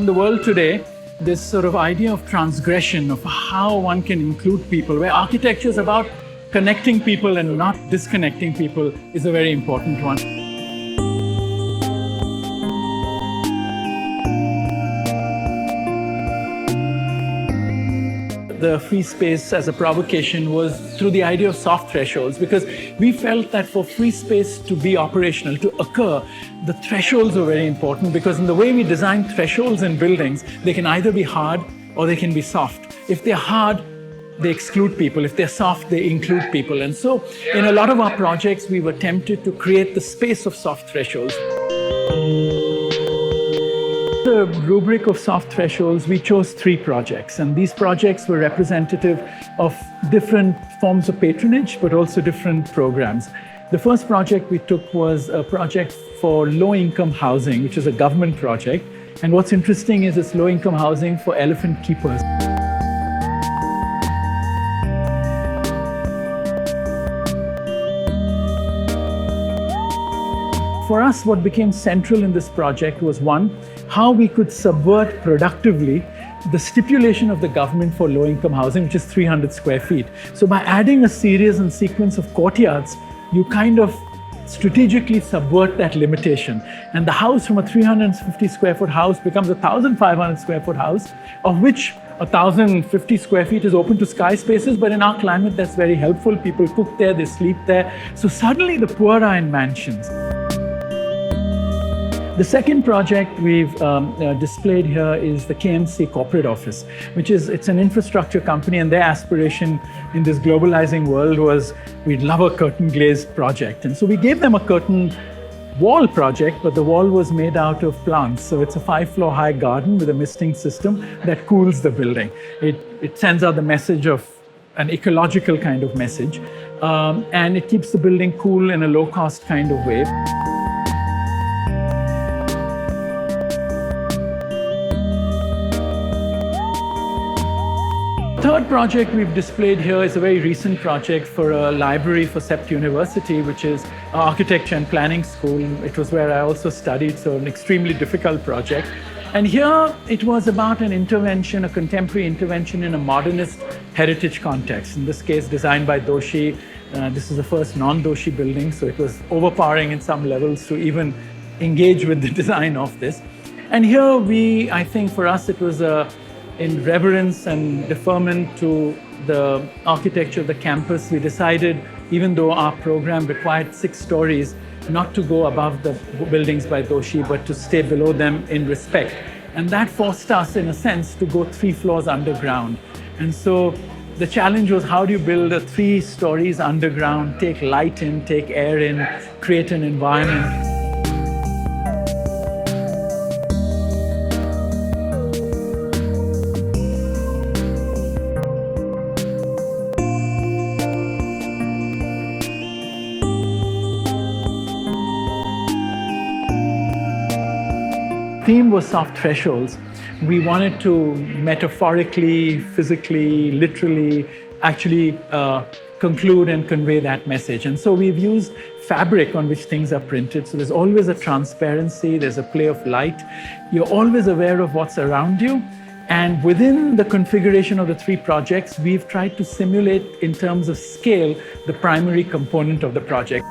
the world today, this sort of idea of transgression, of how one can include people, where architecture is about connecting people and not disconnecting people, is a very important one. The free space as a provocation was through the idea of soft thresholds, because we felt that for free space to be operational, to occur, the thresholds were very important, because in the way we design thresholds in buildings, they can either be hard or they can be soft. If they're hard, they exclude people. If they're soft, they include people. And so in a lot of our projects, we were tempted to create the space of soft thresholds. The rubric of soft thresholds, we chose 3 projects, and these projects were representative of different forms of patronage, but also different programs. The first project we took was a project for low-income housing, which is a government project. And what's interesting is it's low-income housing for elephant keepers. For us, what became central in this project was, one, how we could subvert productively the stipulation of the government for low-income housing, which is 300 square feet. So by adding a series and sequence of courtyards, you kind of strategically subvert that limitation. And the house from a 350 square foot house becomes a 1,500 square foot house, of which 1,050 square feet is open to sky spaces, but in our climate, that's very helpful. People cook there, they sleep there. So suddenly the poor are in mansions. The second project we've displayed here is the Kmc Corporate Office, it's an infrastructure company, and their aspiration in this globalizing world was, we'd love a curtain glazed project. And so we gave them a curtain wall project, but the wall was made out of plants. So it's a 5-floor high garden with a misting system that cools the building. It sends out the message of an ecological kind of message, and it keeps the building cool in a low-cost kind of way. The third project we've displayed here is a very recent project for a library for Ep.2 University, which is an architecture and planning school. It was where I also studied, so an extremely difficult project. And here it was about an intervention, a contemporary intervention in a modernist heritage context. In this case, designed by Doshi. This is the first non-Doshi building, so it was overpowering in some levels to even engage with the design of this. And here I think for us, it was in reverence and deferment to the architecture of the campus, we decided, even though our program required 6 stories, not to go above the buildings by Doshi, but to stay below them in respect. And that forced us, in a sense, to go 3 floors underground. And so the challenge was, how do you build a 3 stories underground, take light in, take air in, create an environment? Theme was soft thresholds. We wanted to metaphorically, physically, literally, actually conclude and convey that message. And so we've used fabric on which things are printed. So there's always a transparency, there's a play of light. You're always aware of what's around you. And within the configuration of the 3 projects, we've tried to simulate, in terms of scale, the primary component of the project.